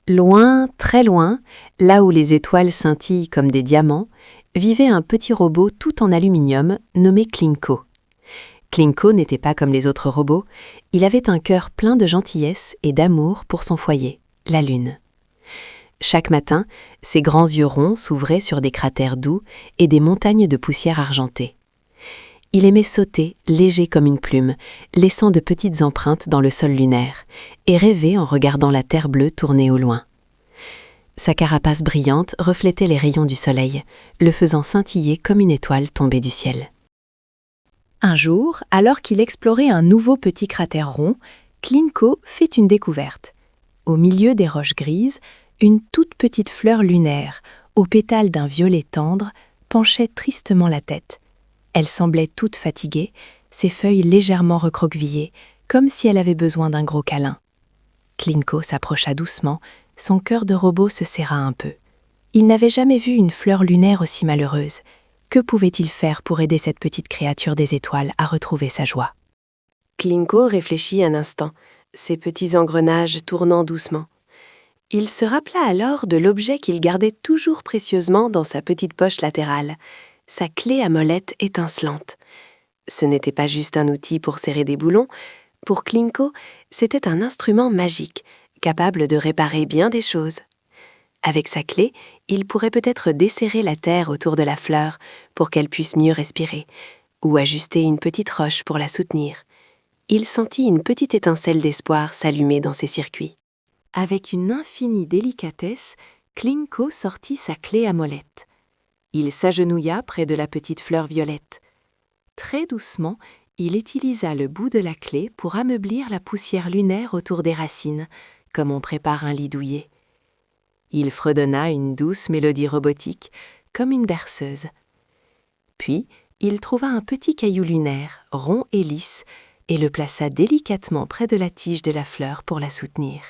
Loin, très loin, là où les étoiles scintillent comme des diamants, vivait un petit robot tout en aluminium nommé Klinko. Klinko n'était pas comme les autres robots, il avait un cœur plein de gentillesse et d'amour pour son foyer, la Lune. Chaque matin, ses grands yeux ronds s'ouvraient sur des cratères doux et des montagnes de poussière argentée. Il aimait sauter, léger comme une plume, laissant de petites empreintes dans le sol lunaire, et rêver en regardant la terre bleue tourner au loin. Sa carapace brillante reflétait les rayons du soleil, le faisant scintiller comme une étoile tombée du ciel. Un jour, alors qu'il explorait un nouveau petit cratère rond, Klinko fait une découverte. Au milieu des roches grises, une toute petite fleur lunaire, aux pétales d'un violet tendre, penchait tristement la tête. Elle semblait toute fatiguée, ses feuilles légèrement recroquevillées, comme si elle avait besoin d'un gros câlin. Klinko s'approcha doucement, son cœur de robot se serra un peu. Il n'avait jamais vu une fleur lunaire aussi malheureuse. Que pouvait-il faire pour aider cette petite créature des étoiles à retrouver sa joie? Klinko réfléchit un instant, ses petits engrenages tournant doucement. Il se rappela alors de l'objet qu'il gardait toujours précieusement dans sa petite poche latérale, sa clé à molette étincelante. Ce n'était pas juste un outil pour serrer des boulons. Pour Klinko, c'était un instrument magique, capable de réparer bien des choses. Avec sa clé, il pourrait peut-être desserrer la terre autour de la fleur pour qu'elle puisse mieux respirer, ou ajuster une petite roche pour la soutenir. Il sentit une petite étincelle d'espoir s'allumer dans ses circuits. Avec une infinie délicatesse, Klinko sortit sa clé à molette. Il s'agenouilla près de la petite fleur violette. Très doucement, il utilisa le bout de la clé pour ameublir la poussière lunaire autour des racines, comme on prépare un lit douillet. Il fredonna une douce mélodie robotique, comme une berceuse. Puis, il trouva un petit caillou lunaire, rond et lisse, et le plaça délicatement près de la tige de la fleur pour la soutenir.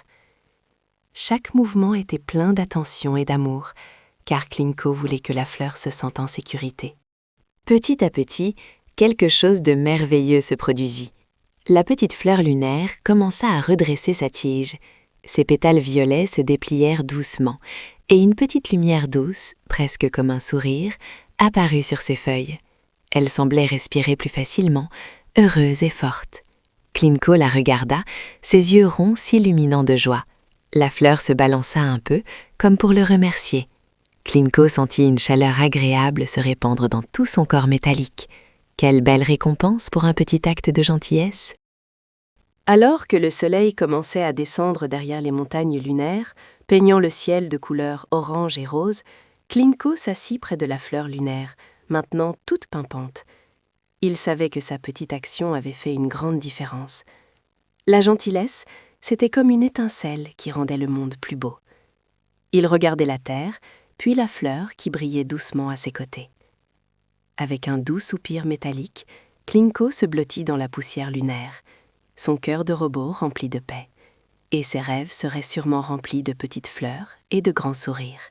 Chaque mouvement était plein d'attention et d'amour, car Klinko voulait que la fleur se sente en sécurité. Petit à petit, quelque chose de merveilleux se produisit. La petite fleur lunaire commença à redresser sa tige. Ses pétales violets se déplièrent doucement, et une petite lumière douce, presque comme un sourire, apparut sur ses feuilles. Elle semblait respirer plus facilement, heureuse et forte. Klinko la regarda, ses yeux ronds s'illuminant de joie. La fleur se balança un peu, comme pour le remercier. Klinko sentit une chaleur agréable se répandre dans tout son corps métallique. Quelle belle récompense pour un petit acte de gentillesse! Alors que le soleil commençait à descendre derrière les montagnes lunaires, peignant le ciel de couleurs orange et rose, Klinko s'assit près de la fleur lunaire, maintenant toute pimpante. Il savait que sa petite action avait fait une grande différence. La gentillesse, c'était comme une étincelle qui rendait le monde plus beau. Il regardait la terre, puis la fleur qui brillait doucement à ses côtés. Avec un doux soupir métallique, Klinko se blottit dans la poussière lunaire, son cœur de robot rempli de paix. Et ses rêves seraient sûrement remplis de petites fleurs et de grands sourires.